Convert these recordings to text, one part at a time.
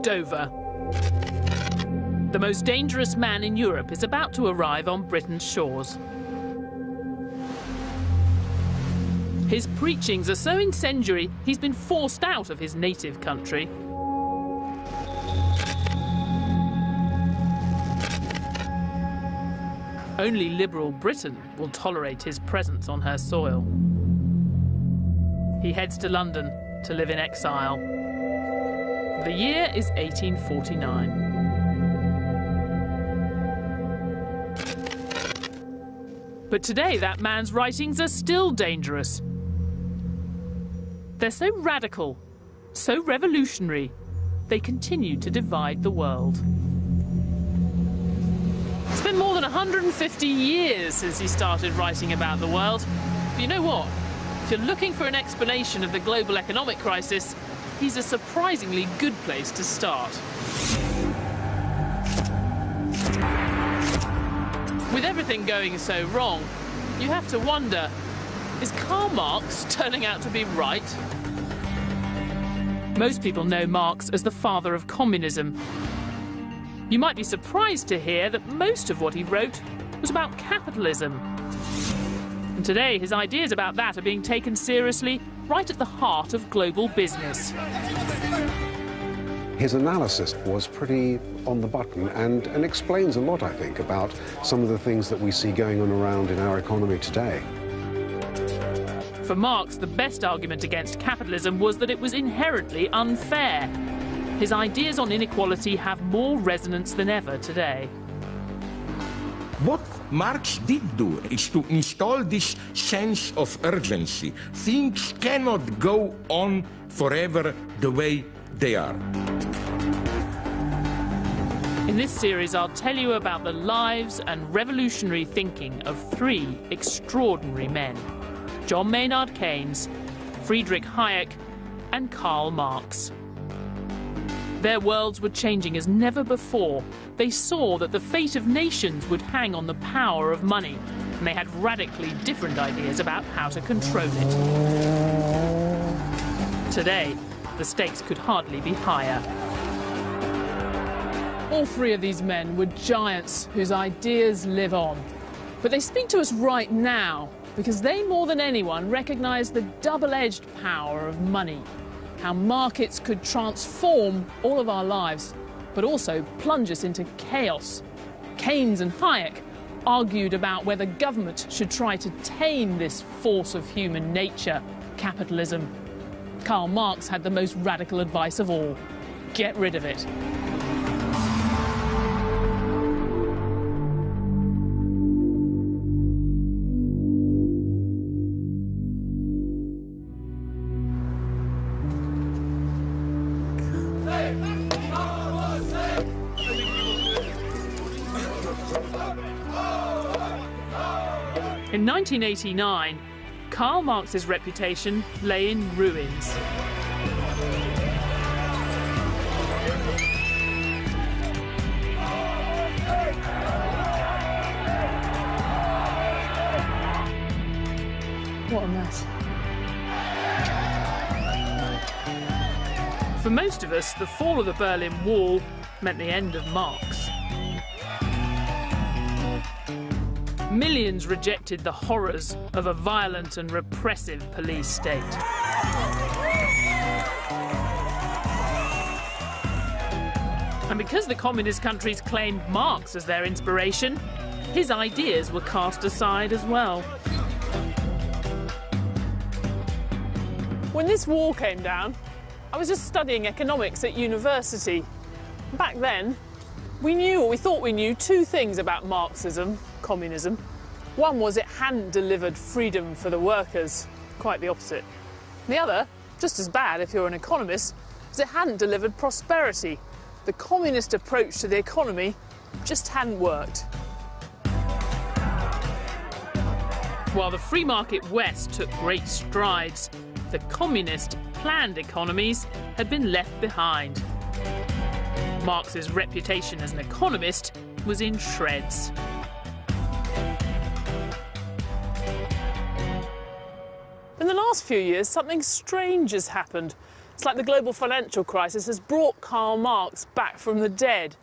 Dover. The most dangerous man in Europe is about to arrive on Britain's shores. His preachings are so incendiary, he's been forced out of his native country. Only liberal Britain will tolerate his presence on her soil. He heads to London to live in exile. The year is 1849. But today, that man's writings are still dangerous. They're so radical, so revolutionary, they continue to divide the world. It's been more than 150 years since he started writing about the world. But you know what? If you're looking for an explanation of the global economic crisis, he's a surprisingly good place to start. With everything going so wrong, you have to wonder, is Karl Marx turning out to be right? Most people know Marx as the father of communism. You might be surprised to hear that most of what he wrote was about capitalism. And today, his ideas about that are being taken seriously right at the heart of global business. His analysis was pretty on the button and explains a lot, I think, about some of the things that we see going on around in our economy today. For Marx, the best argument against capitalism was that it was inherently unfair. His ideas on inequality have more resonance than ever today. What Marx did do is to install this sense of urgency. Things cannot go on forever the way they are. In this series, I'll tell you about the lives and revolutionary thinking of three extraordinary men: John Maynard Keynes, Friedrich Hayek, and Karl Marx. Their worlds were changing as never before. They saw that the fate of nations would hang on the power of money, and they had radically different ideas about how to control it. Today, the stakes could hardly be higher. All three of these men were giants whose ideas live on. But they speak to us right now because they, more than anyone, recognise the double-edged power of money. How markets could transform all of our lives, but also plunge us into chaos. Keynes and Hayek argued about whether government should try to tame this force of human nature, capitalism. Karl Marx had the most radical advice of all: get rid of it. In 1989, Karl Marx's reputation lay in ruins. What a mess. For most of us, the fall of the Berlin Wall meant the end of Marx. Millions rejected the horrors of a violent and repressive police state. And because the communist countries claimed Marx as their inspiration, his ideas were cast aside as well. When this wall came down, I was just studying economics at university. Back then, we knew, or we thought we knew, two things about Marxism, communism. One was it hadn't delivered freedom for the workers, quite the opposite. The other, just as bad if you're an economist, is it hadn't delivered prosperity. The communist approach to the economy just hadn't worked. While the free market West took great strides, the communist planned economies had been left behind. Marx's reputation as an economist was in shreds. In the last few years, something strange has happened. It's like the global financial crisis has brought Karl Marx back from the dead.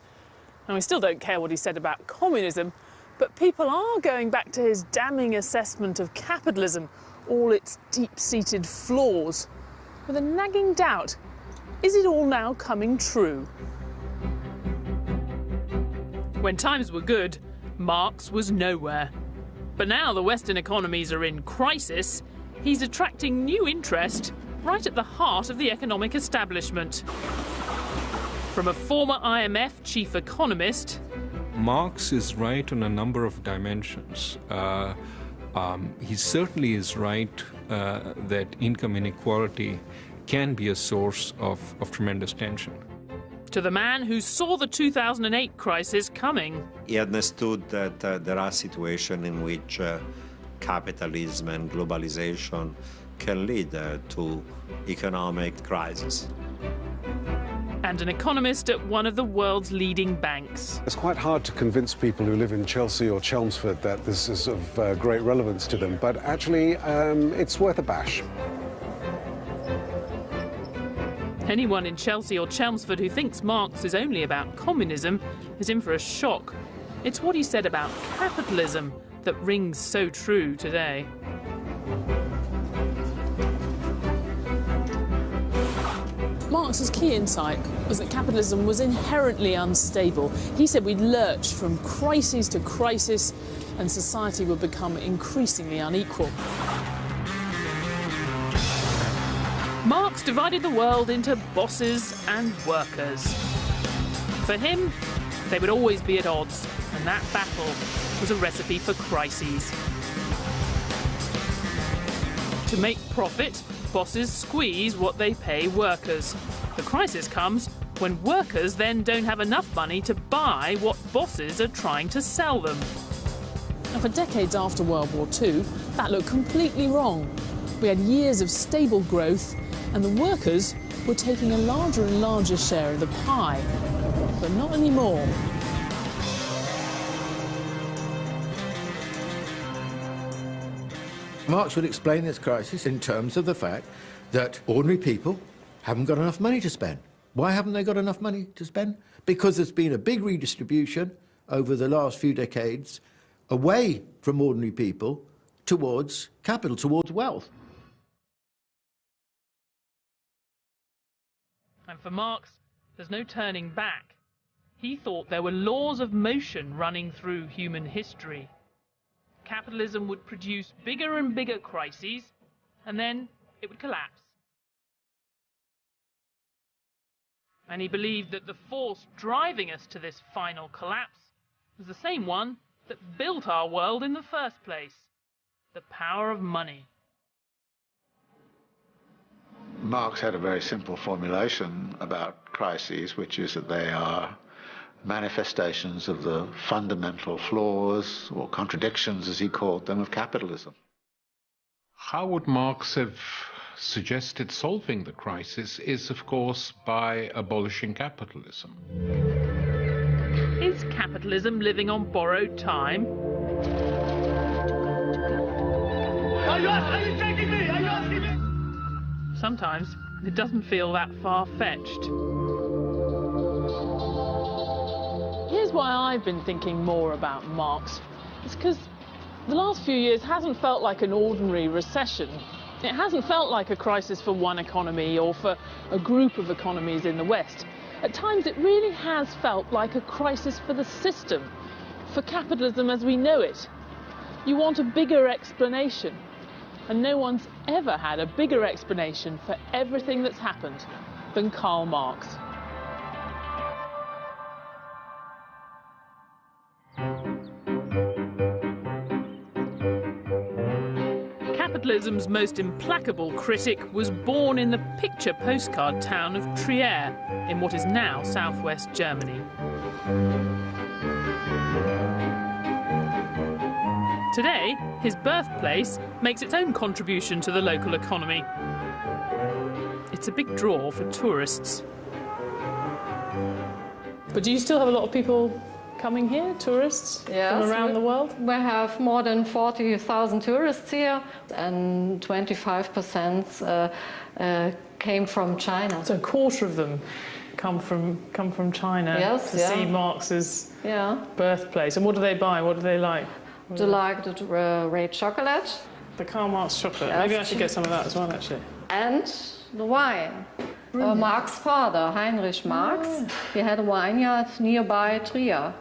And we still don't care what he said about communism, but people are going back to his damning assessment of capitalism, all its deep-seated flaws, with a nagging doubt, is it all now coming true? When times were good, Marx was nowhere. But now the Western economies are in crisis, he's attracting new interest right at the heart of the economic establishment. From a former IMF chief economist, Marx is right on a number of dimensions. He certainly is right that income inequality can be a source of tremendous tension. to the man who saw the 2008 crisis coming. He understood that there are situations in which capitalism and globalization can lead to economic crisis. And an economist at one of the world's leading banks. It's quite hard to convince people who live in Chelsea or Chelmsford that this is of great relevance to them, but actually it's worth a bash. Anyone in Chelsea or Chelmsford who thinks Marx is only about communism is in for a shock. It's what he said about capitalism that rings so true today. Marx's key insight was that capitalism was inherently unstable. He said we'd lurch from crisis to crisis and society would become increasingly unequal. Marx divided the world into bosses and workers. For him, they would always be at odds, and that battle was a recipe for crises. To make profit, bosses squeeze what they pay workers. The crisis comes when workers then don't have enough money to buy what bosses are trying to sell them. And for decades after World War II, that looked completely wrong. We had years of stable growth, and the workers were taking a larger and larger share of the pie. But not anymore. Marx would explain this crisis in terms of the fact that ordinary people haven't got enough money to spend. Why haven't they got enough money to spend? Because there's been a big redistribution over the last few decades away from ordinary people towards capital, towards wealth. And for Marx, there's no turning back. He thought there were laws of motion running through human history. Capitalism would produce bigger and bigger crises, and then it would collapse. And he believed that the force driving us to this final collapse was the same one that built our world in the first place: the power of money. Marx had a very simple formulation about crises, which is that they are manifestations of the fundamental flaws, or contradictions as he called them, of capitalism. How would Marx have suggested solving the crisis is, of course, by abolishing capitalism. Is capitalism living on borrowed time? Are you taking me? Are you asking me? Sometimes it doesn't feel that far-fetched. Here's why I've been thinking more about Marx. It's because the last few years hasn't felt like an ordinary recession. It hasn't felt like a crisis for one economy or for a group of economies in the West. At times it really has felt like a crisis for the system, for capitalism as we know it. You want a bigger explanation, and no one's ever had a bigger explanation for everything that's happened than Karl Marx. Capitalism's most implacable critic was born in the picture postcard town of Trier, in what is now southwest Germany. Today, his birthplace makes its own contribution to the local economy. It's a big draw for tourists. But do you still have a lot of people coming here, tourists from around the world? We have more than 40,000 tourists here, and 25% came from China. So a quarter of them come from China to see Marx's birthplace. And what do they buy? What do they like? Do like the red chocolate. The Karl Marx chocolate. Yes. Maybe I should get some of that as well, actually. And the wine. Marx's father, Heinrich Marx, he had a vineyard nearby Trier.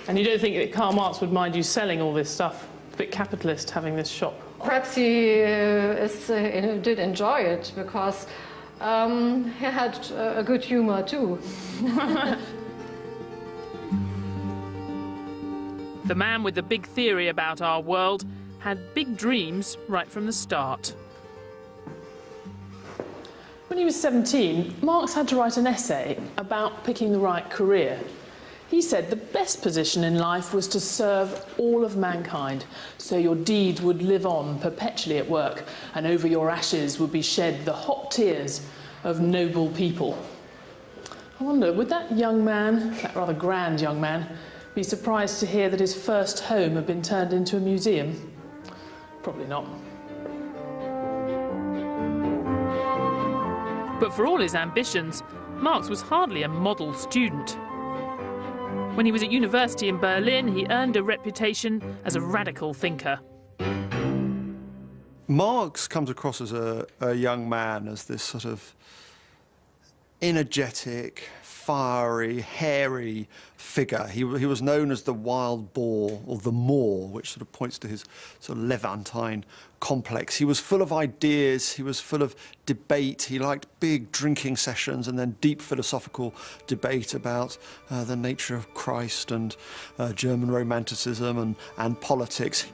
And you don't think that Karl Marx would mind you selling all this stuff? A bit capitalist having this shop. Perhaps he did enjoy it because he had a good humor too. The man with the big theory about our world had big dreams right from the start. When he was 17, Marx had to write an essay about picking the right career. He said the best position in life was to serve all of mankind, so your deed would live on perpetually at work, and over your ashes would be shed the hot tears of noble people. I wonder, would that young man, that rather grand young man, be surprised to hear that his first home had been turned into a museum? Probably not. But for all his ambitions, Marx was hardly a model student. When he was at university in Berlin, he earned a reputation as a radical thinker. Marx comes across as a young man, as this sort of energetic, fiery, hairy figure. He was known as the wild boar, or the Moor, which sort of points to his sort of Levantine complex. He was full of ideas, he was full of debate, he liked big drinking sessions and then deep philosophical debate about the nature of Christ and German Romanticism and politics.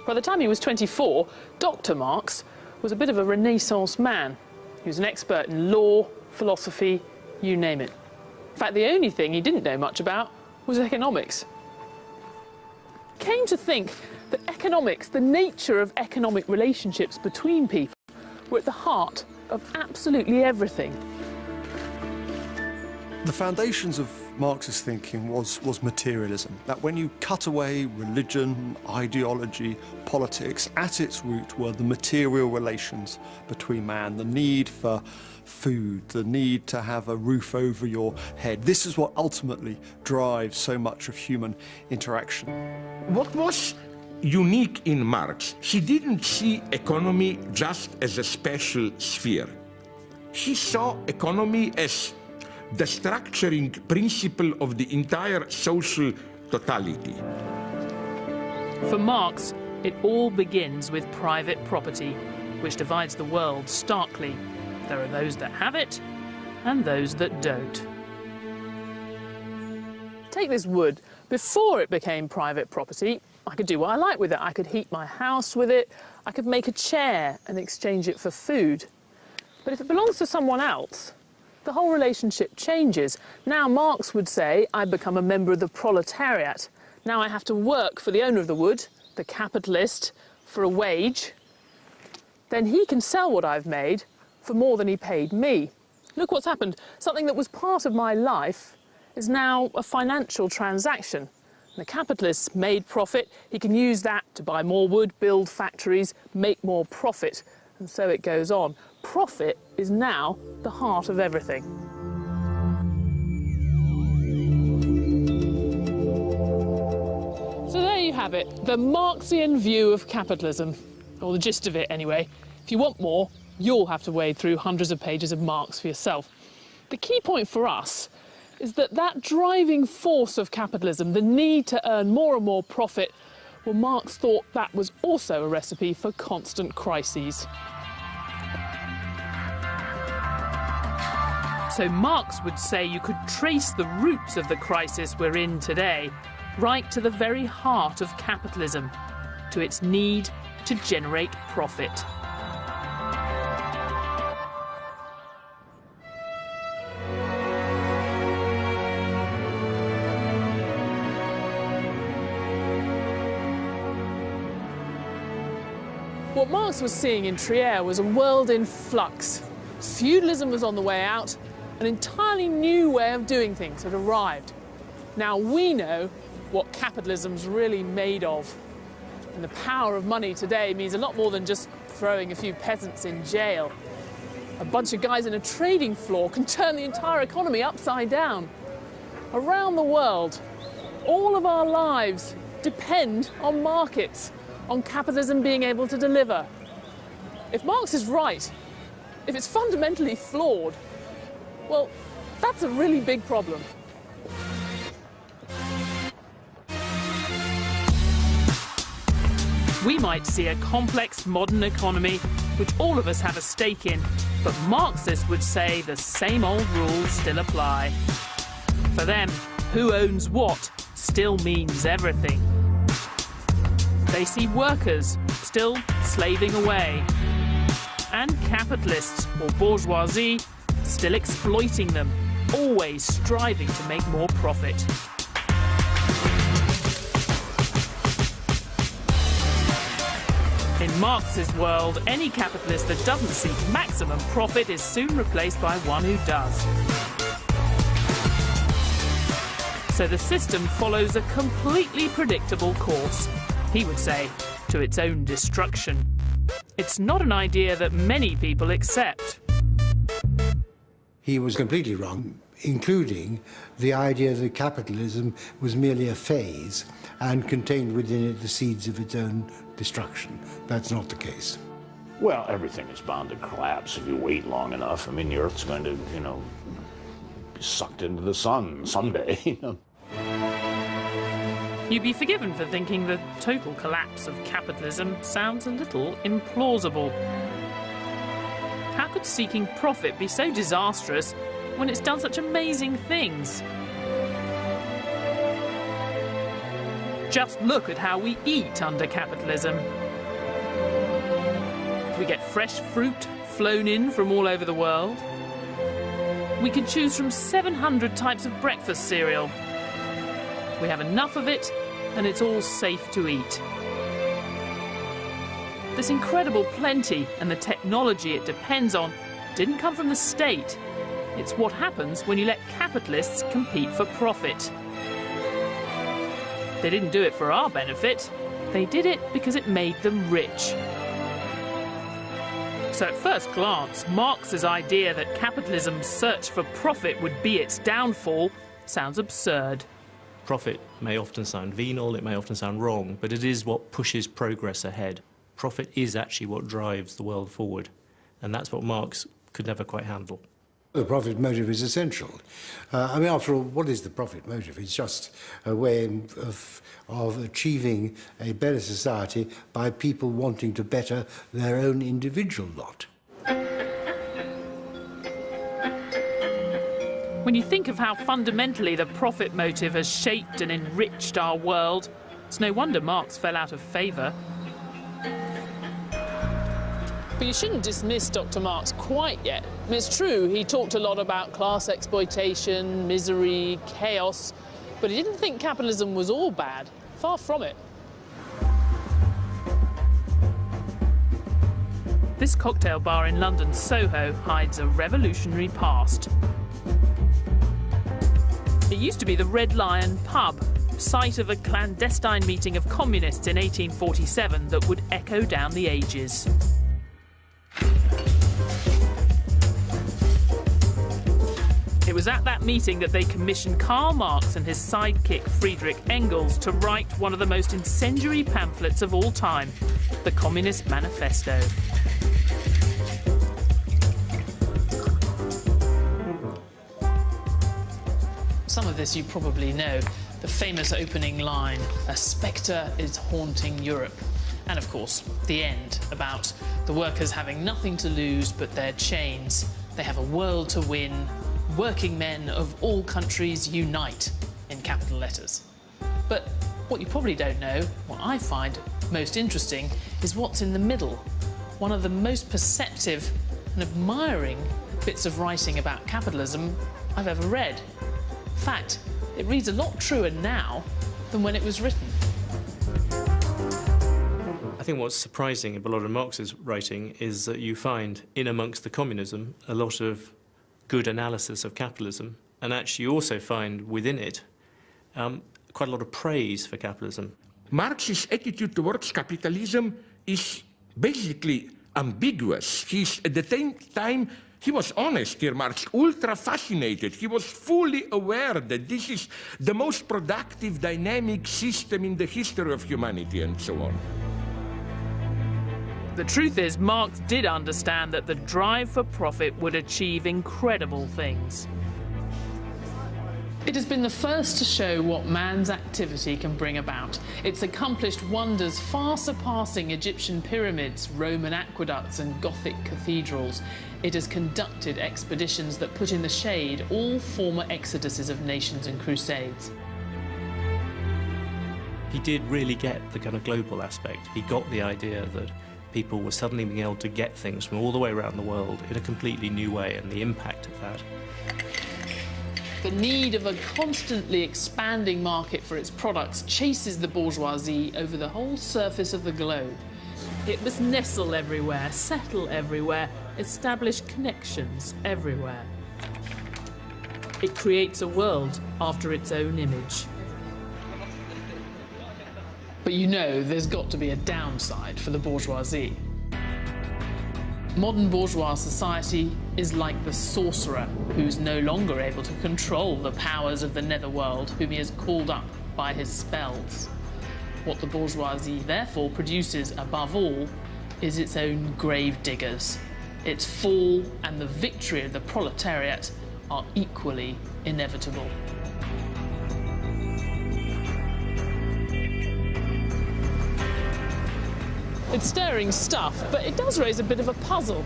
By the time he was 24, Dr. Marx was a bit of a Renaissance man. He was an expert in law, philosophy, you name it. In fact, the only thing he didn't know much about was economics. He came to think that economics, the nature of economic relationships between people, were at the heart of absolutely everything. The foundations of Marx's thinking was materialism, that when you cut away religion, ideology, politics, at its root were the material relations between man, the need for food, the need to have a roof over your head. This is what ultimately drives so much of human interaction. What was unique in Marx, he didn't see economy just as a special sphere. He saw economy as the structuring principle of the entire social totality. For Marx, it all begins with private property, which divides the world starkly. There are those that have it and those that don't. Take this wood. Before it became private property, I could do what I like with it. I could heat my house with it. I could make a chair and exchange it for food. But if it belongs to someone else, the whole relationship changes. Now Marx would say, I've become a member of the proletariat. Now I have to work for the owner of the wood, the capitalist, for a wage. Then he can sell what I've made for more than he paid me. Look what's happened. Something that was part of my life is now a financial transaction. The capitalist made profit. He can use that to buy more wood, build factories, make more profit. And so it goes on. Profit is now the heart of everything. So there you have it, the Marxian view of capitalism, or the gist of it anyway. If you want more, you'll have to wade through hundreds of pages of Marx for yourself. The key point for us is that driving force of capitalism, the need to earn more and more profit, well, Marx thought that was also a recipe for constant crises. So Marx would say you could trace the roots of the crisis we're in today right to the very heart of capitalism, to its need to generate profit. What Marx was seeing in Trier was a world in flux. Feudalism was on the way out. An entirely new way of doing things had arrived. Now we know what capitalism's really made of. And the power of money today means a lot more than just throwing a few peasants in jail. A bunch of guys in a trading floor can turn the entire economy upside down. Around the world, all of our lives depend on markets, on capitalism being able to deliver. If Marx is right, if it's fundamentally flawed, well, that's a really big problem. We might see a complex modern economy which all of us have a stake in, but Marxists would say the same old rules still apply. For them, who owns what still means everything. They see workers still slaving away, and capitalists or bourgeoisie still exploiting them, always striving to make more profit. In Marx's world, any capitalist that doesn't seek maximum profit is soon replaced by one who does. So the system follows a completely predictable course, he would say, to its own destruction. It's not an idea that many people accept. He was completely wrong, including the idea that capitalism was merely a phase and contained within it the seeds of its own destruction. That's not the case. Well, everything is bound to collapse if you wait long enough. I mean, the Earth's going to, be sucked into the sun someday. You'd be forgiven for thinking the total collapse of capitalism sounds a little implausible. How could seeking profit be so disastrous when it's done such amazing things? Just look at how we eat under capitalism. We get fresh fruit flown in from all over the world. We can choose from 700 types of breakfast cereal. We have enough of it, and it's all safe to eat. This incredible plenty and the technology it depends on didn't come from the state. It's what happens when you let capitalists compete for profit. They didn't do it for our benefit. They did it because it made them rich. So at first glance, Marx's idea that capitalism's search for profit would be its downfall sounds absurd. Profit may often sound venal, it may often sound wrong, but it is what pushes progress ahead. Profit is actually what drives the world forward, and that's what Marx could never quite handle. The profit motive is essential. I mean, after all, what is the profit motive? It's just a way of achieving a better society by people wanting to better their own individual lot. When you think of how fundamentally the profit motive has shaped and enriched our world, it's no wonder Marx fell out of favour. But you shouldn't dismiss Dr. Marx quite yet. I mean, it's true, he talked a lot about class exploitation, misery, chaos, but he didn't think capitalism was all bad. Far from it. This cocktail bar in London's Soho hides a revolutionary past. It used to be the Red Lion pub, site of a clandestine meeting of communists in 1847 that would echo down the ages. It was at that meeting that they commissioned Karl Marx and his sidekick Friedrich Engels to write one of the most incendiary pamphlets of all time, the Communist Manifesto. Some of this you probably know, the famous opening line, "A spectre is haunting Europe." And of course, the end, about the workers having nothing to lose but their chains. They have a world to win. Working men of all countries unite, in capital letters. But what you probably don't know, what I find most interesting, is what's in the middle. One of the most perceptive and admiring bits of writing about capitalism I've ever read. In fact, it reads a lot truer now than when it was written. I think what's surprising about a lot of Marx's writing is that you find, in amongst the communism, a lot of good analysis of capitalism, and actually you also find within it quite a lot of praise for capitalism. Marx's attitude towards capitalism is basically ambiguous. At the same time, he was honest here, Marx, ultra fascinated. He was fully aware that this is the most productive, dynamic system in the history of humanity, and so on. The truth is, Marx did understand that the drive for profit would achieve incredible things. It has been the first to show what man's activity can bring about. It's accomplished wonders far surpassing Egyptian pyramids, Roman aqueducts and Gothic cathedrals. It has conducted expeditions that put in the shade all former exoduses of nations and crusades. He did really get the kind of global aspect. He got the idea that people were suddenly being able to get things from all the way around the world in a completely new way, and the impact of that. The need of a constantly expanding market for its products chases the bourgeoisie over the whole surface of the globe. It must nestle everywhere, settle everywhere, establish connections everywhere. It creates a world after its own image. But you know there's got to be a downside for the bourgeoisie. Modern bourgeois society is like the sorcerer who's no longer able to control the powers of the netherworld, whom he has called up by his spells. What the bourgeoisie therefore produces above all is its own grave diggers. Its fall and the victory of the proletariat are equally inevitable. It's stirring stuff, but it does raise a bit of a puzzle.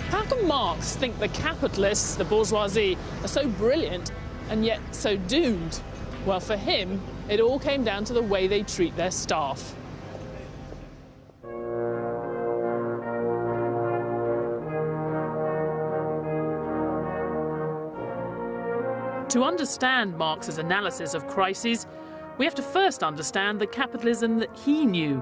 How can Marx think the capitalists, the bourgeoisie, are so brilliant and yet so doomed? Well, for him, it all came down to the way they treat their staff. To understand Marx's analysis of crises, we have to first understand the capitalism that he knew.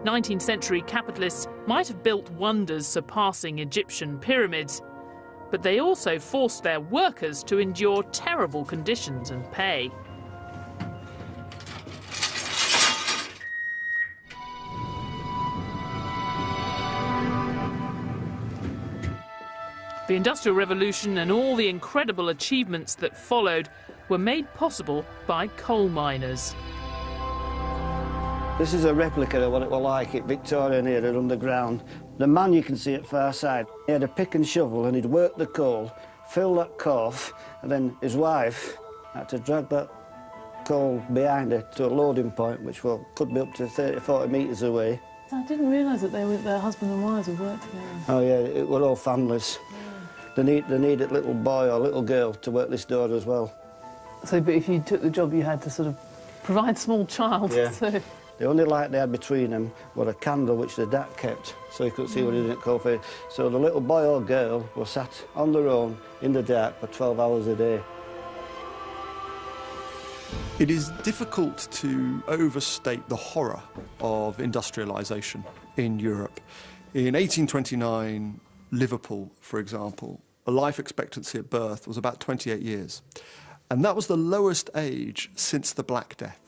19th century capitalists might have built wonders surpassing Egyptian pyramids, but they also forced their workers to endure terrible conditions and pay. The Industrial Revolution and all the incredible achievements that followed were made possible by coal miners. This is a replica of what it was like at Victorian era underground. The man you can see at far side, he had a pick and shovel and he'd work the coal, fill that corf, and then his wife had to drag that coal behind her to a loading point, which could be up to 30, 40 metres away. I didn't realise that their husband and wives would work together. Oh yeah, it were all families. Yeah. They needed a little boy or little girl to work this door as well. So, but if you took the job, you had to sort of provide small child. Yeah. So. The only light they had between them was a candle which the dad kept, so he could see what he didn't coal face. So the little boy or girl was sat on their own in the dark for 12 hours a day. It is difficult to overstate the horror of industrialisation in Europe. In 1829, Liverpool, for example, a life expectancy at birth was about 28 years. And that was the lowest age since the Black Death.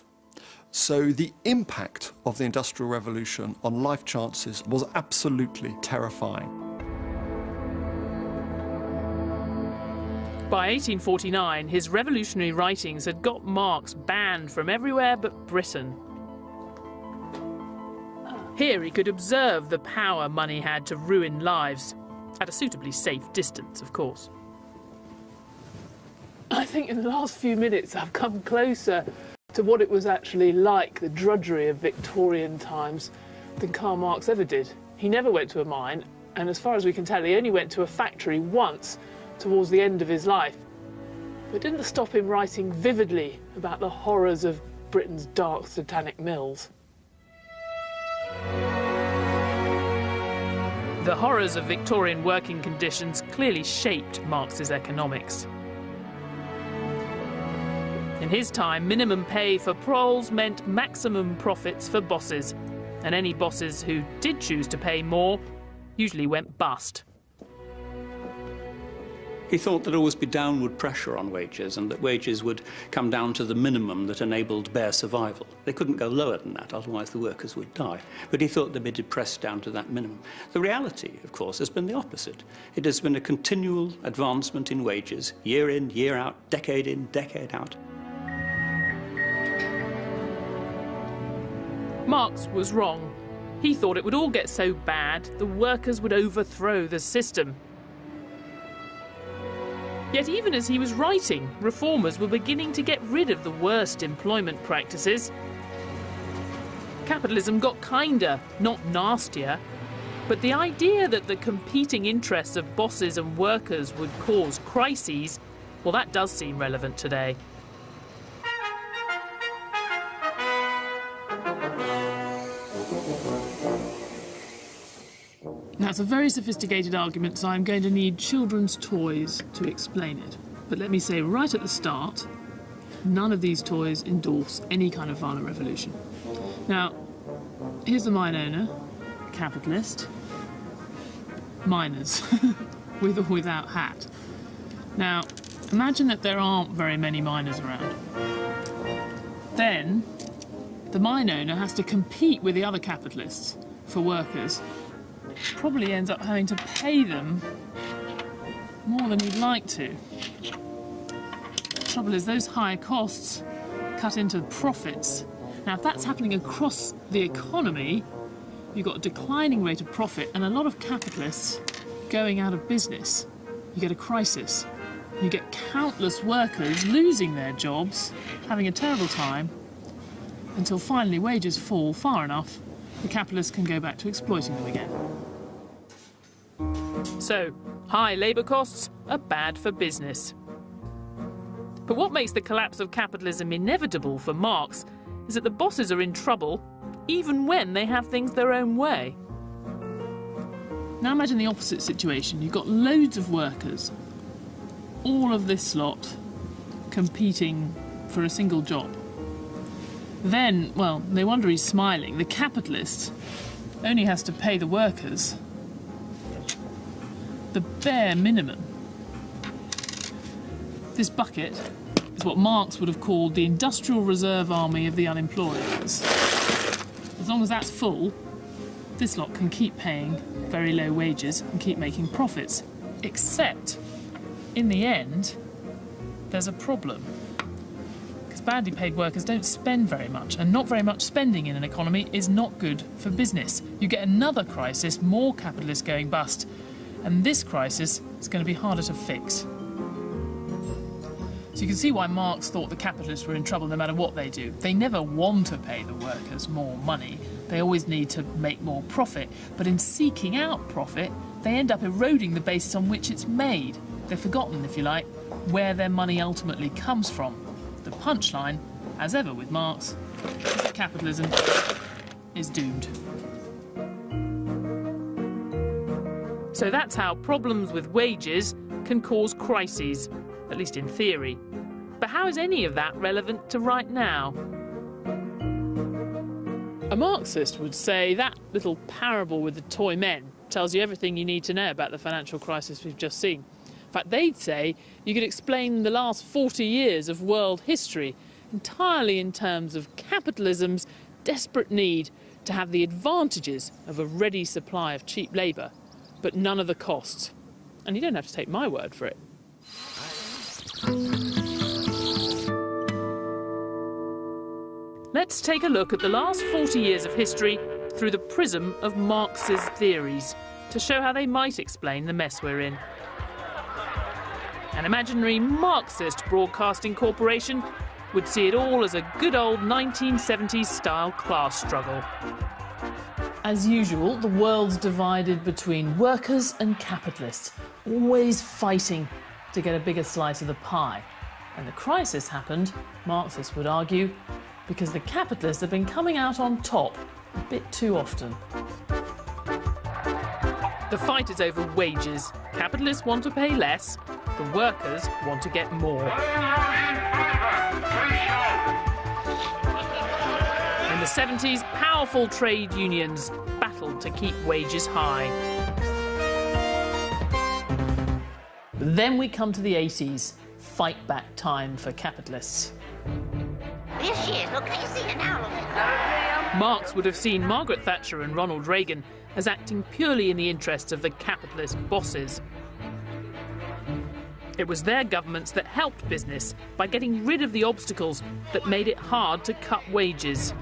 So the impact of the Industrial Revolution on life chances was absolutely terrifying. By 1849, his revolutionary writings had got Marx banned from everywhere but Britain. Here he could observe the power money had to ruin lives, at a suitably safe distance, of course. I think in the last few minutes I've come closer to what it was actually like, the drudgery of Victorian times, than Karl Marx ever did. He never went to a mine, and as far as we can tell, he only went to a factory once towards the end of his life. But it didn't stop him writing vividly about the horrors of Britain's dark satanic mills. The horrors of Victorian working conditions clearly shaped Marx's economics. In his time, minimum pay for proles meant maximum profits for bosses, and any bosses who did choose to pay more usually went bust. He thought there'd always be downward pressure on wages and that wages would come down to the minimum that enabled bare survival. They couldn't go lower than that, otherwise the workers would die. But he thought they'd be depressed down to that minimum. The reality, of course, has been the opposite. It has been a continual advancement in wages, year in, year out, decade in, decade out. Marx was wrong. He thought it would all get so bad the workers would overthrow the system. Yet even as he was writing, reformers were beginning to get rid of the worst employment practices. Capitalism got kinder, not nastier. But the idea that the competing interests of bosses and workers would cause crises, well, that does seem relevant today. Now, it's a very sophisticated argument, so I'm going to need children's toys to explain it. But let me say right at the start, none of these toys endorse any kind of violent revolution. Now, here's the mine owner, capitalist, miners, with or without hat. Now, imagine that there aren't very many miners around. Then, the mine owner has to compete with the other capitalists for workers. Probably ends up having to pay them more than he'd like to. The trouble is, those high costs cut into profits. Now, if that's happening across the economy, you've got a declining rate of profit and a lot of capitalists going out of business. You get a crisis. You get countless workers losing their jobs, having a terrible time, until finally wages fall far enough the capitalists can go back to exploiting them again. So, high labour costs are bad for business. But what makes the collapse of capitalism inevitable for Marx is that the bosses are in trouble even when they have things their own way. Now imagine the opposite situation. You've got loads of workers, all of this lot competing for a single job. Then, well, no wonder he's smiling. The capitalist only has to pay the workers the bare minimum. This bucket is what Marx would have called the industrial reserve army of the unemployed. As long as that's full, this lot can keep paying very low wages and keep making profits. Except, in the end, there's a problem. Badly paid workers don't spend very much, and not very much spending in an economy is not good for business. You get another crisis, more capitalists going bust, and this crisis is going to be harder to fix. So you can see why Marx thought the capitalists were in trouble no matter what they do. They never want to pay the workers more money. They always need to make more profit. But in seeking out profit, they end up eroding the basis on which it's made. They've forgotten, if you like, where their money ultimately comes from. The punchline, as ever with Marx, is that capitalism is doomed. So that's how problems with wages can cause crises, at least in theory. But how is any of that relevant to right now? A Marxist would say that little parable with the toy men tells you everything you need to know about the financial crisis we've just seen. In fact, they'd say you could explain the last 40 years of world history entirely in terms of capitalism's desperate need to have the advantages of a ready supply of cheap labour, but none of the costs. And you don't have to take my word for it. Let's take a look at the last 40 years of history through the prism of Marx's theories to show how they might explain the mess we're in. An imaginary Marxist broadcasting corporation would see it all as a good old 1970s-style class struggle. As usual, the world's divided between workers and capitalists, always fighting to get a bigger slice of the pie. And the crisis happened, Marxists would argue, because the capitalists have been coming out on top a bit too often. The fight is over wages. Capitalists want to pay less, the workers want to get more. In the 70s, powerful trade unions battled to keep wages high. But then we come to the 80s, fight back time for capitalists. This year, look, can you see an owl? Marx would have seen Margaret Thatcher and Ronald Reagan as acting purely in the interests of the capitalist bosses. It was their governments that helped business by getting rid of the obstacles that made it hard to cut wages.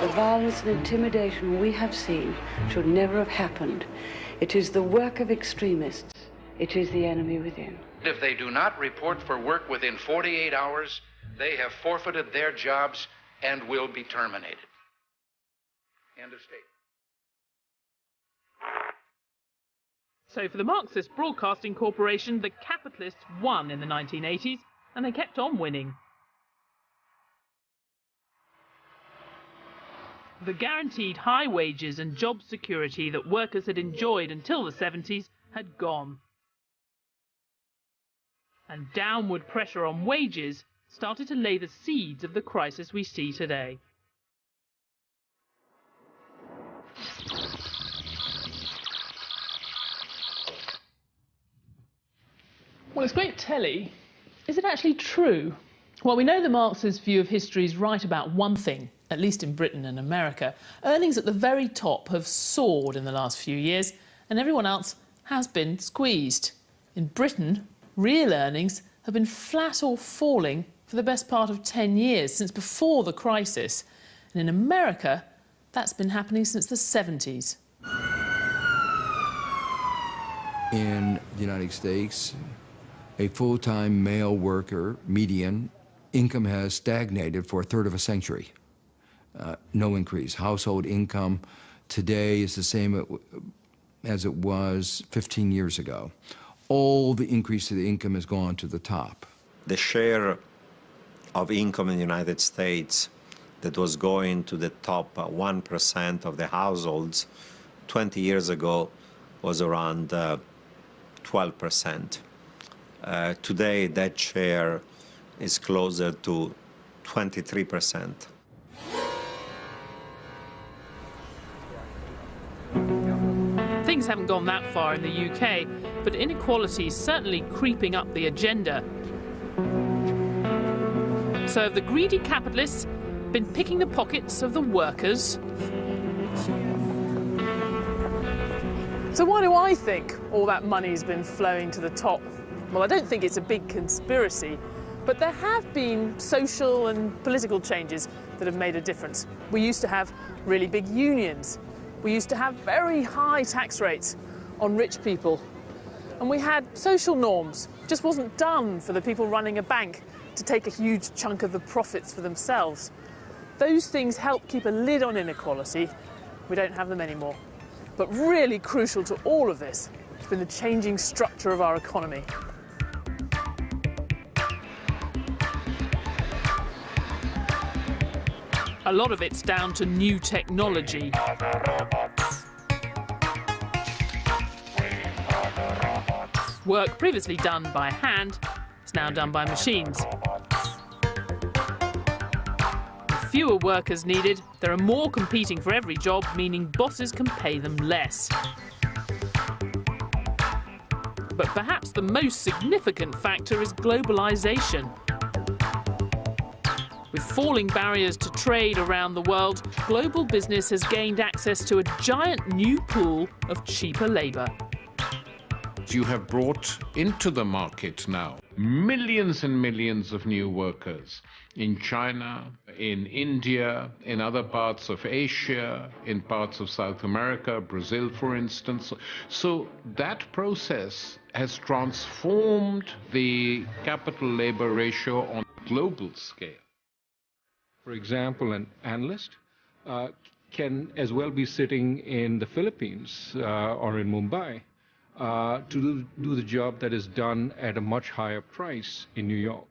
The violence and intimidation we have seen should never have happened. It is the work of extremists. It is the enemy within. If they do not report for work within 48 hours, they have forfeited their jobs and will be terminated. End of statement. So for the Marxist Broadcasting Corporation, the capitalists won in the 1980s, and they kept on winning. The guaranteed high wages and job security that workers had enjoyed until the 70s had gone. And downward pressure on wages started to lay the seeds of the crisis we see today. Well, it's great telly. Is it actually true? Well, we know the Marxist view of history is right about one thing, at least in Britain and America. Earnings at the very top have soared in the last few years, and everyone else has been squeezed. In Britain, real earnings have been flat or falling for the best part of 10 years, since before the crisis. And in America, that's been happening since the 70s. In the United States, a full-time male worker, median, income has stagnated for a third of a century. No increase. Household income today is the same as it was 15 years ago. All the increase to the income has gone to the top. The share of income in the United States that was going to the top 1% of the households 20 years ago was around 12%. Today, that share is closer to 23%. Things haven't gone that far in the UK, but inequality is certainly creeping up the agenda. So have the greedy capitalists been picking the pockets of the workers? So why do I think all that money's been flowing to the top? Well, I don't think it's a big conspiracy, but there have been social and political changes that have made a difference. We used to have really big unions. We used to have very high tax rates on rich people. And we had social norms. It just wasn't done for the people running a bank to take a huge chunk of the profits for themselves. Those things help keep a lid on inequality. We don't have them anymore. But really crucial to all of this has been the changing structure of our economy. A lot of it's down to new technology. Work previously done by hand is now done by machines. With fewer workers needed, there are more competing for every job, meaning bosses can pay them less. But perhaps the most significant factor is globalization. With falling barriers to trade around the world, global business has gained access to a giant new pool of cheaper labour. You have brought into the market now millions and millions of new workers in China, in India, in other parts of Asia, in parts of South America, Brazil, for instance. So that process has transformed the capital-labor ratio on a global scale. For example, an analyst can as well be sitting in the Philippines or in Mumbai to do the job that is done at a much higher price in New York.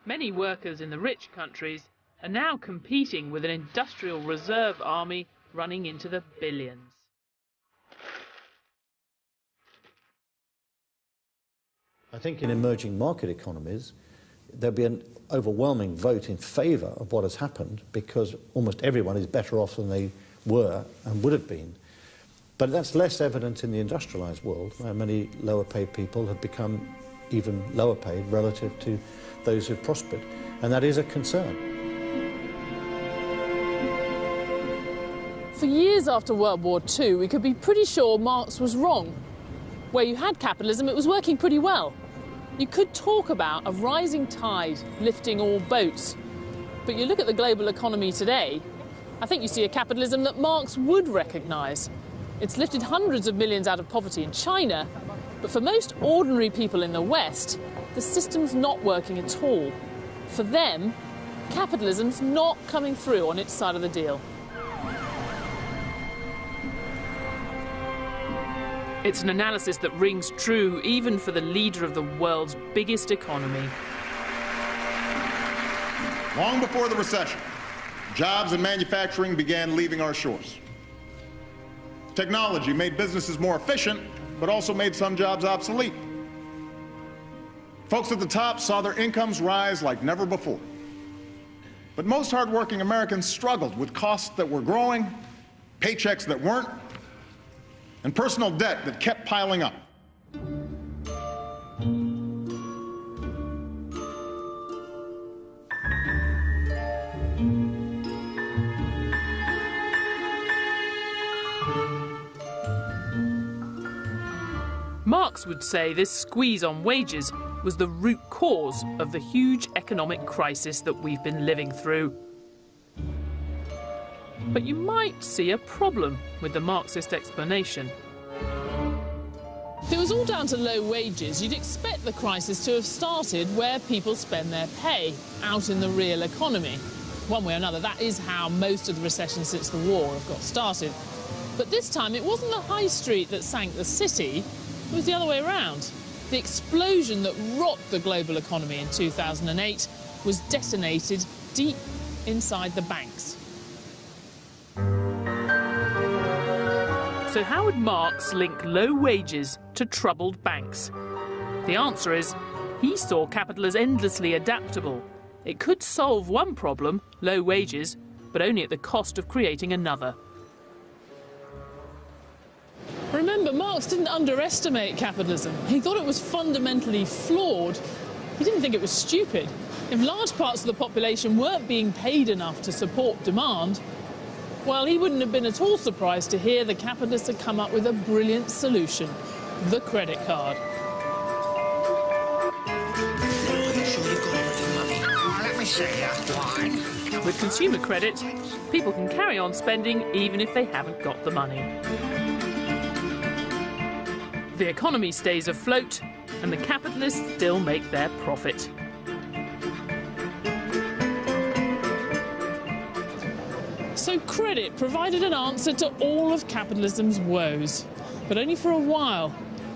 Many workers in the rich countries are now competing with an industrial reserve army running into the billions. I think in emerging market economies, there'll be an overwhelming vote in favour of what has happened because almost everyone is better off than they were and would have been. But that's less evident in the industrialised world, where many lower paid people have become even lower paid relative to those who've prospered. And that is a concern. For years after World War II, we could be pretty sure Marx was wrong. Where you had capitalism, it was working pretty well. You could talk about a rising tide lifting all boats. But you look at the global economy today, I think you see a capitalism that Marx would recognise. It's lifted hundreds of millions out of poverty in China, but for most ordinary people in the West, the system's not working at all. For them, capitalism's not coming through on its side of the deal. It's an analysis that rings true even for the leader of the world's biggest economy. Long before the recession, jobs in manufacturing began leaving our shores. Technology made businesses more efficient, but also made some jobs obsolete. Folks at the top saw their incomes rise like never before. But most hardworking Americans struggled with costs that were growing, paychecks that weren't, and personal debt that kept piling up. Marx would say this squeeze on wages was the root cause of the huge economic crisis that we've been living through. But you might see a problem with the Marxist explanation. If it was all down to low wages, you'd expect the crisis to have started where people spend their pay, out in the real economy. One way or another, that is how most of the recessions since the war have got started. But this time, it wasn't the high street that sank the city, it was the other way around. The explosion that rocked the global economy in 2008 was detonated deep inside the banks. So how would Marx link low wages to troubled banks? The answer is, he saw capital as endlessly adaptable. It could solve one problem, low wages, but only at the cost of creating another. Remember, Marx didn't underestimate capitalism. He thought it was fundamentally flawed. He didn't think it was stupid. If large parts of the population weren't being paid enough to support demand, well, he wouldn't have been at all surprised to hear the capitalists had come up with a brilliant solution, the credit card. Let me see wine. With consumer credit, people can carry on spending even if they haven't got the money. The economy stays afloat, and the capitalists still make their profit. So credit provided an answer to all of capitalism's woes, but only for a while.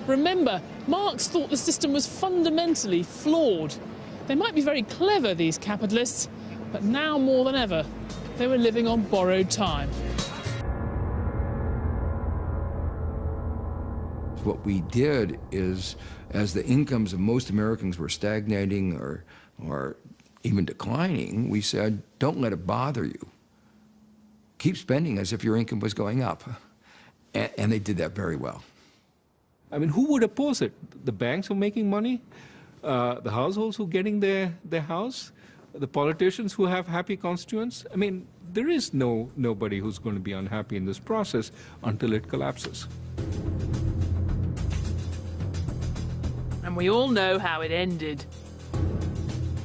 Remember, Marx thought the system was fundamentally flawed. They might be very clever, these capitalists, but now more than ever, they were living on borrowed time. What we did is, as the incomes of most Americans were stagnating or even declining, we said, don't let it bother you. Keep spending as if your income was going up. And they did that very well. I mean, who would oppose it? The banks who are making money? The households who are getting their house? The politicians who have happy constituents? I mean, there is nobody who's going to be unhappy in this process until it collapses. And we all know how it ended.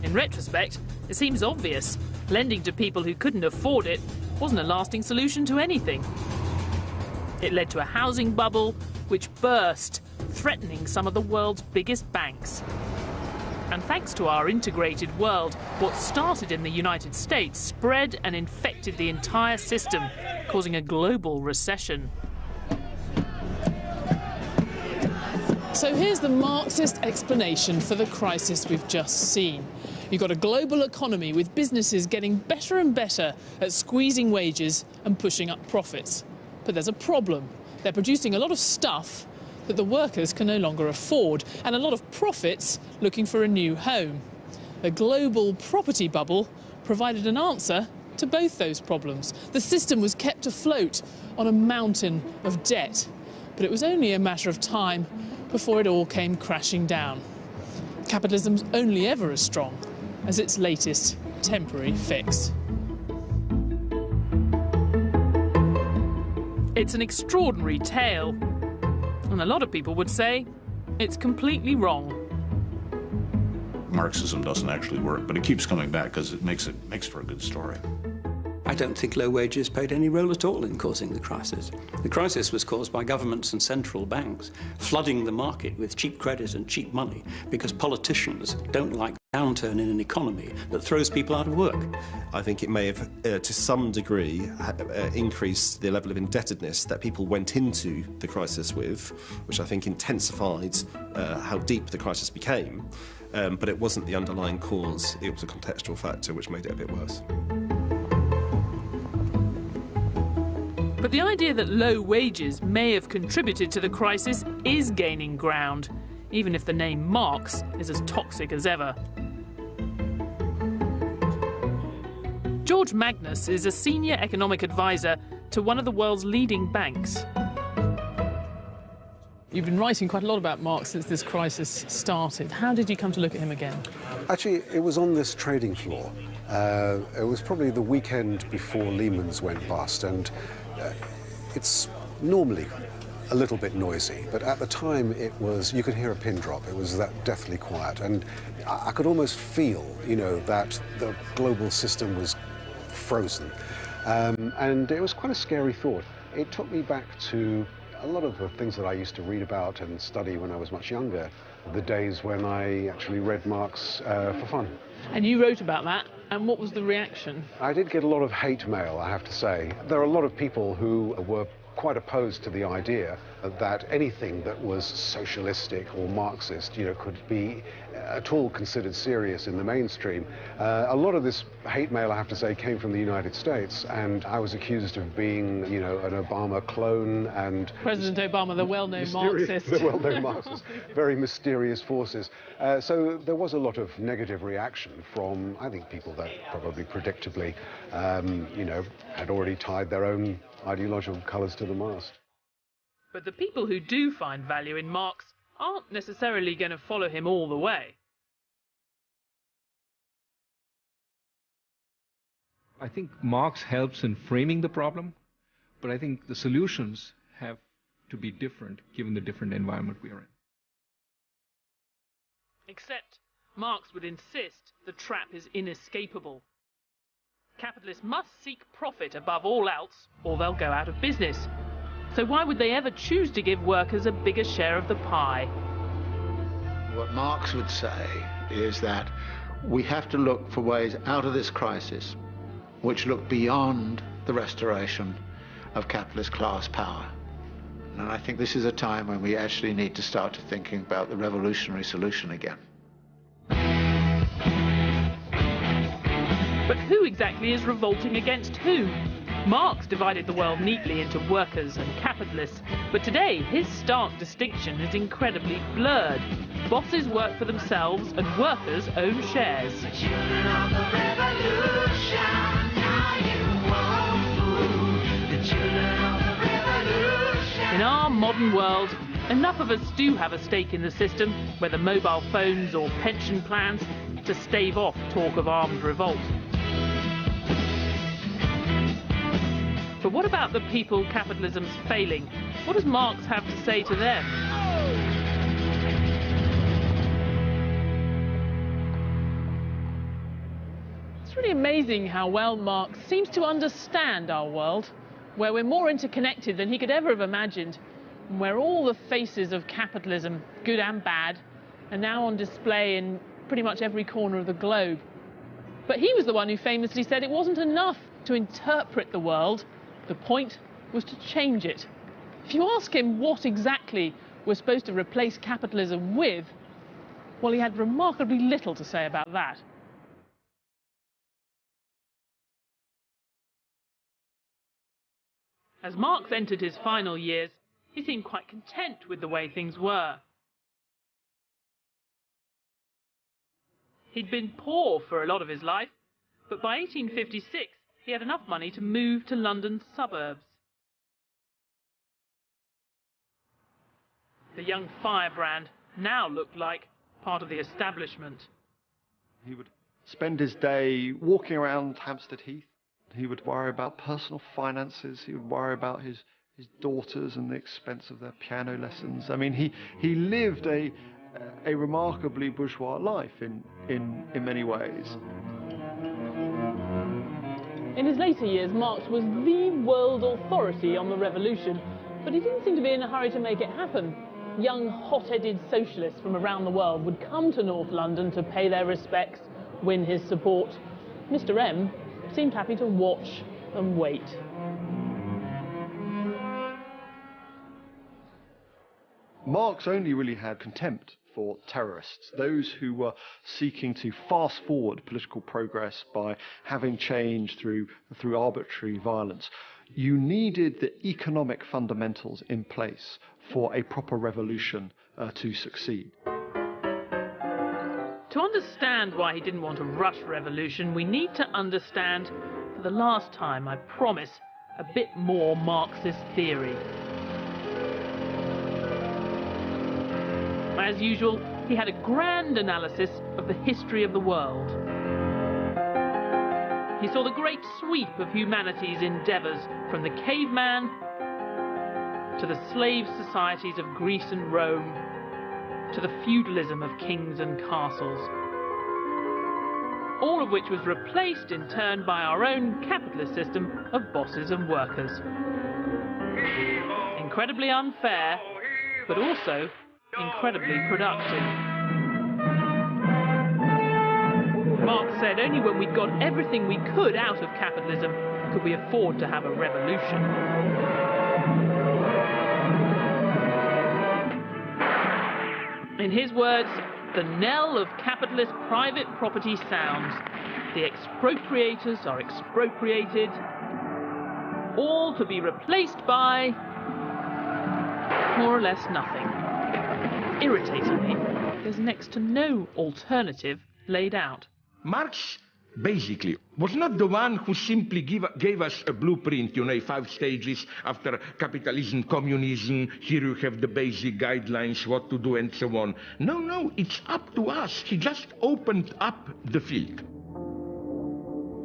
In retrospect, it seems obvious. Lending to people who couldn't afford it wasn't a lasting solution to anything. It led to a housing bubble which burst, threatening some of the world's biggest banks. And thanks to our integrated world, what started in the United States spread and infected the entire system, causing a global recession. So here's the Marxist explanation for the crisis we've just seen. You've got a global economy with businesses getting better and better at squeezing wages and pushing up profits. But there's a problem. They're producing a lot of stuff that the workers can no longer afford, and a lot of profits looking for a new home. The global property bubble provided an answer to both those problems. The system was kept afloat on a mountain of debt, but it was only a matter of time before it all came crashing down. Capitalism's only ever as strong as its latest temporary fix. It's an extraordinary tale, and a lot of people would say it's completely wrong. Marxism doesn't actually work, but it keeps coming back because it makes for a good story. I don't think low wages played any role at all in causing the crisis. The crisis was caused by governments and central banks flooding the market with cheap credit and cheap money because politicians don't like the downturn in an economy that throws people out of work. I think it may have, to some degree, increased the level of indebtedness that people went into the crisis with, which I think intensified how deep the crisis became. But it wasn't the underlying cause, it was a contextual factor which made it a bit worse. But the idea that low wages may have contributed to the crisis is gaining ground, even if the name Marx is as toxic as ever. George Magnus is a senior economic advisor to one of the world's leading banks. You've been writing quite a lot about Marx since this crisis started. How did you come to look at him again? Actually, it was on this trading floor. It was probably the weekend before Lehman's went bust, and it's normally a little bit noisy, but at the time it was, you could hear a pin drop. It was that deathly quiet, and I could almost feel, you know, that the global system was frozen. And it was quite a scary thought. It took me back to a lot of the things that I used to read about and study when I was much younger, the days when I actually read Marx for fun. And you wrote about that, and what was the reaction? I did get a lot of hate mail, I have to say. There are a lot of people who were quite opposed to the idea that anything that was socialistic or Marxist, you know, could be at all considered serious in the mainstream. A lot of this hate mail, I have to say, came from the United States, and I was accused of being, you know, an Obama clone and... President Obama, the well-known Marxist. The well-known Marxist. Very mysterious forces. So there was a lot of negative reaction from, I think, people that probably predictably, you know, had already tied their own ideological colours to the mast. But the people who do find value in Marx aren't necessarily going to follow him all the way. I think Marx helps in framing the problem, but I think the solutions have to be different given the different environment we are in. Except Marx would insist the trap is inescapable. Capitalists must seek profit above all else, or they'll go out of business. So why would they ever choose to give workers a bigger share of the pie? What Marx would say is that we have to look for ways out of this crisis which look beyond the restoration of capitalist class power. And I think this is a time when we actually need to start thinking about the revolutionary solution again. But who exactly is revolting against who? Marx divided the world neatly into workers and capitalists, but today his stark distinction is incredibly blurred. Bosses work for themselves and workers own shares. In our modern world, enough of us do have a stake in the system, whether mobile phones or pension plans, to stave off talk of armed revolt. But what about the people capitalism's failing? What does Marx have to say to them? It's really amazing how well Marx seems to understand our world, where we're more interconnected than he could ever have imagined, and where all the faces of capitalism, good and bad, are now on display in pretty much every corner of the globe. But he was the one who famously said it wasn't enough to interpret the world. The point was to change it. If you ask him what exactly we're supposed to replace capitalism with, well, he had remarkably little to say about that. As Marx entered his final years, he seemed quite content with the way things were. He'd been poor for a lot of his life, but by 1856, he had enough money to move to London's suburbs. The young firebrand now looked like part of the establishment. He would spend his day walking around Hampstead Heath. He would worry about personal finances. He would worry about his daughters and the expense of their piano lessons. I mean, he lived a remarkably bourgeois life in many ways. In his later years, Marx was the world authority on the revolution, but he didn't seem to be in a hurry to make it happen. Young, hot-headed socialists from around the world would come to North London to pay their respects, win his support. Mr. M seemed happy to watch and wait. Marx only really had contempt for terrorists, those who were seeking to fast forward political progress by having change through arbitrary violence. You needed the economic fundamentals in place for a proper revolution to succeed. To understand why he didn't want a rush revolution, we need to understand, for the last time, I promise, a bit more Marxist theory. As usual, he had a grand analysis of the history of the world. He saw the great sweep of humanity's endeavours from the caveman to the slave societies of Greece and Rome, to the feudalism of kings and castles, all of which was replaced in turn by our own capitalist system of bosses and workers. Incredibly unfair, but also incredibly productive. Marx said only when we'd got everything we could out of capitalism could we afford to have a revolution. In his words, the knell of capitalist private property sounds. The expropriators are expropriated, all to be replaced by more or less nothing. Irritatingly, there's next to no alternative laid out. Marx, basically, was not the one who simply gave us a blueprint, 5 stages after capitalism, communism, here you have the basic guidelines, what to do, and so on. No, it's up to us. He just opened up the field.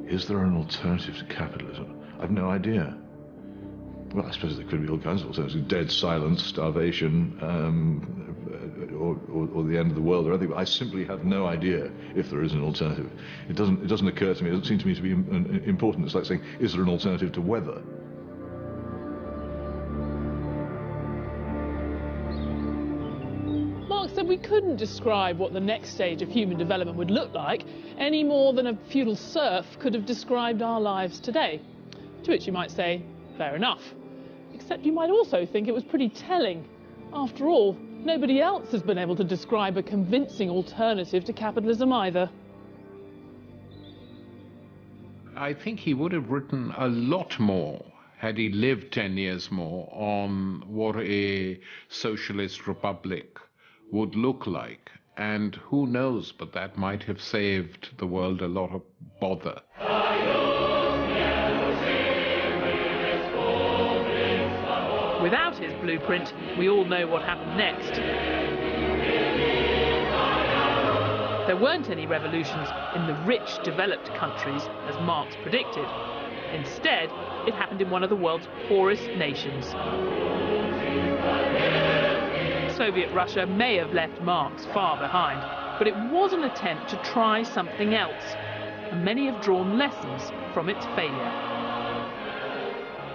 Is there an alternative to capitalism? I've no idea. Well, I suppose there could be all kinds of alternatives. Dead silence, starvation, or the end of the world or anything. But I simply have no idea if there is an alternative. It doesn't occur to me. It doesn't seem to me to be important. It's like saying, is there an alternative to weather? Marx said we couldn't describe what the next stage of human development would look like any more than a feudal serf could have described our lives today. To which you might say, fair enough. Except you might also think it was pretty telling. After all, nobody else has been able to describe a convincing alternative to capitalism either. I think he would have written a lot more had he lived 10 years more on what a socialist republic would look like. And who knows, but that might have saved the world a lot of bother. Without his blueprint, we all know what happened next. There weren't any revolutions in the rich, developed countries, as Marx predicted. Instead, it happened in one of the world's poorest nations. Soviet Russia may have left Marx far behind, but it was an attempt to try something else, and many have drawn lessons from its failure.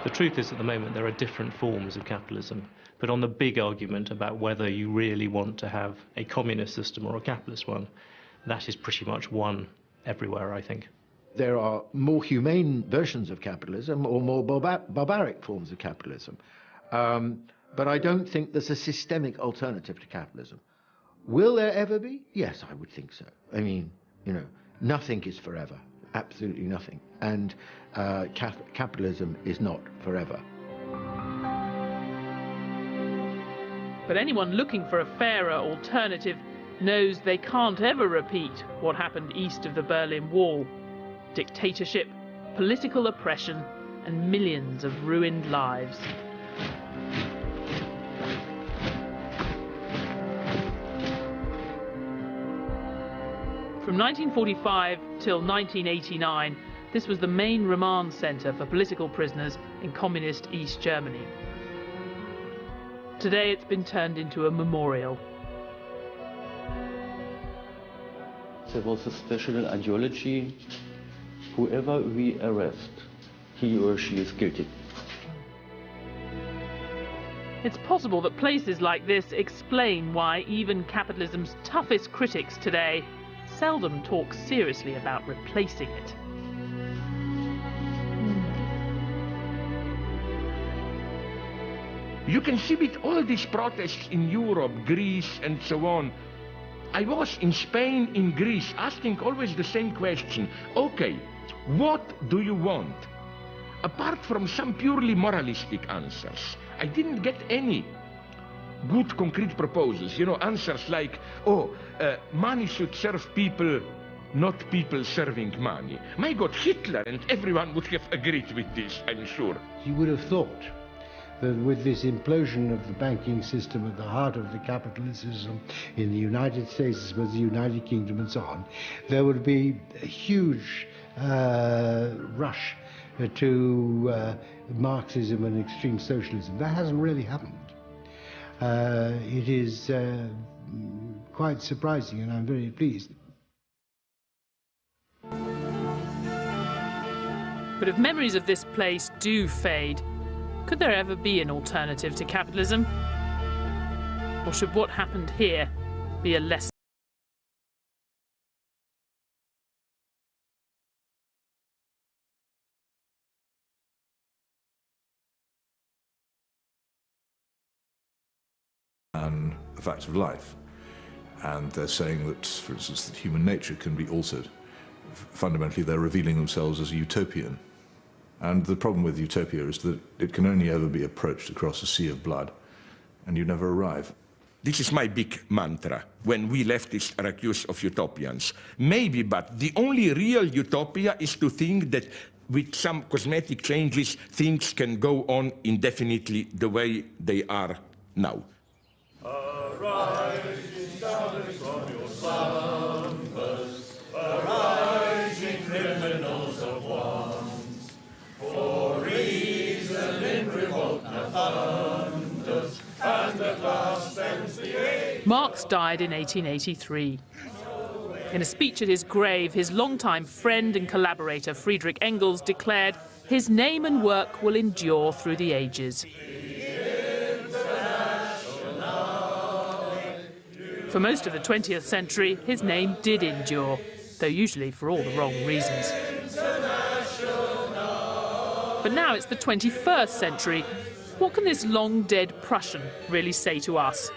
The truth is, at the moment, there are different forms of capitalism, but on the big argument about whether you really want to have a communist system or a capitalist one, that is pretty much won everywhere, I think. There are more humane versions of capitalism or more barbaric forms of capitalism. But I don't think there's a systemic alternative to capitalism. Will there ever be? Yes, I would think so. I mean, nothing is forever. Absolutely nothing. And capitalism is not forever. But anyone looking for a fairer alternative knows they can't ever repeat what happened east of the Berlin Wall. Dictatorship, political oppression and millions of ruined lives. From 1945 till 1989, this was the main remand centre for political prisoners in communist East Germany. Today it's been turned into a memorial. There was a special ideology: whoever we arrest, he or she is guilty. It's possible that places like this explain why even capitalism's toughest critics today seldom talk seriously about replacing it. You can see with all these protests in Europe, Greece, and so on. I was in Spain, in Greece, asking always the same question. Okay, what do you want? Apart from some purely moralistic answers, I didn't get any good concrete proposals. You know, answers like, money should serve people, not people serving money. My God, Hitler and everyone would have agreed with this, I'm sure. You would have thought that with this implosion of the banking system at the heart of the capitalism in the United States, as well as the United Kingdom and so on, there would be a huge rush to Marxism and extreme socialism. That hasn't really happened. It is quite surprising, and I'm very pleased. But if memories of this place do fade, could there ever be an alternative to capitalism? Or should what happened here be a lesson? And a fact of life. And they're saying that, for instance, that human nature can be altered. Fundamentally, they're revealing themselves as a utopian. And the problem with utopia is that it can only ever be approached across a sea of blood, and you never arrive. This is my big mantra when we leftists are accused of utopians. Maybe, but the only real utopia is to think that with some cosmetic changes, things can go on indefinitely the way they are now. Arise, established from your slumbers, arise, ye criminals of wands, for reason in revolt now thunders, and at last ends the age. Marx died in 1883. In a speech at his grave, his longtime friend and collaborator Friedrich Engels declared his name and work will endure through the ages. For most of the 20th century, his name did endure, though usually for all the wrong reasons. But now it's the 21st century. What can this long-dead Prussian really say to us?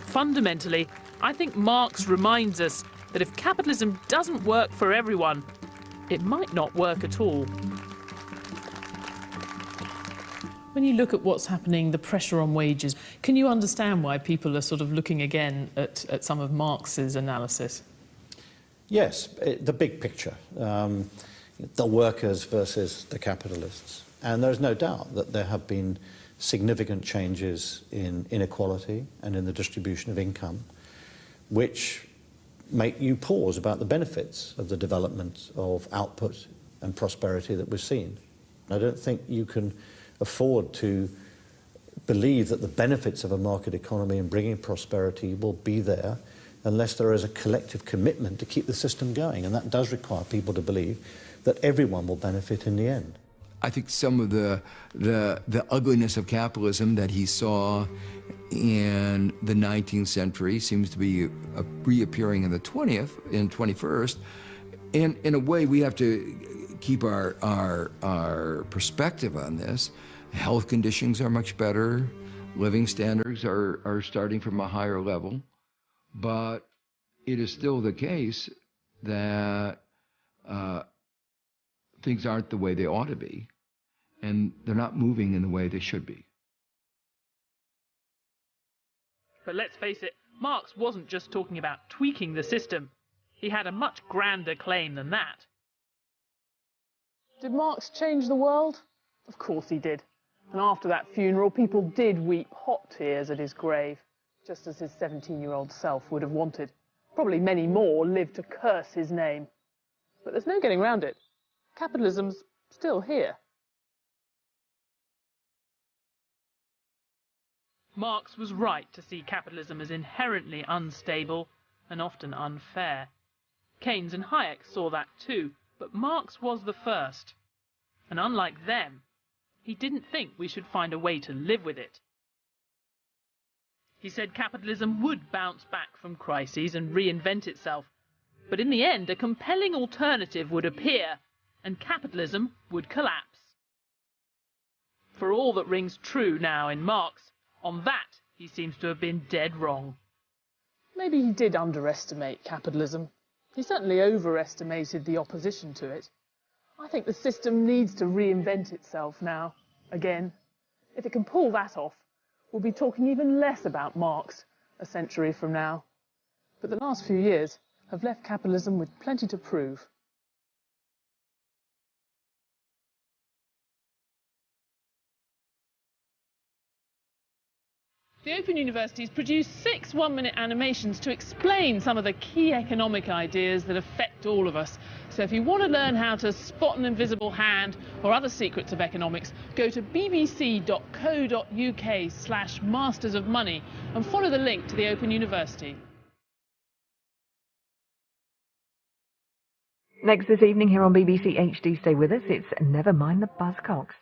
Fundamentally, I think Marx reminds us that if capitalism doesn't work for everyone, it might not work at all. When you look at what's happening, the pressure on wages, can you understand why people are sort of looking again at some of Marx's analysis? Yes, the big picture, the workers versus the capitalists. And there's no doubt that there have been significant changes in inequality and in the distribution of income, which make you pause about the benefits of the development of output and prosperity that we've seen. I don't think you can afford to believe that the benefits of a market economy and bringing prosperity will be there unless there is a collective commitment to keep the system going. And that does require people to believe that everyone will benefit in the end. I think some of the ugliness of capitalism that he saw in the 19th century seems to be reappearing in the 21st. And in a way, we have to keep our perspective on this. Health conditions are much better. Living standards are starting from a higher level. But it is still the case that things aren't the way they ought to be, and they're not moving in the way they should be. But let's face it, Marx wasn't just talking about tweaking the system. He had a much grander claim than that. Did Marx change the world? Of course he did. And after that funeral, people did weep hot tears at his grave, just as his 17-year-old self would have wanted. Probably many more lived to curse his name. But there's no getting around it. Capitalism's still here. Marx was right to see capitalism as inherently unstable and often unfair. Keynes and Hayek saw that too, but Marx was the first. And unlike them, he didn't think we should find a way to live with it. He said capitalism would bounce back from crises and reinvent itself, but in the end a compelling alternative would appear and capitalism would collapse. For all that rings true now in Marx, on that he seems to have been dead wrong. Maybe he did underestimate capitalism. He certainly overestimated the opposition to it. I think the system needs to reinvent itself now, again. If it can pull that off, we'll be talking even less about Marx a century from now. But the last few years have left capitalism with plenty to prove. The Open University's produced 6 one-minute animations to explain some of the key economic ideas that affect all of us. So if you want to learn how to spot an invisible hand or other secrets of economics, go to bbc.co.uk/masters of money and follow the link to the Open University. Next this evening here on BBC HD, stay with us, it's Never Mind the Buzzcocks.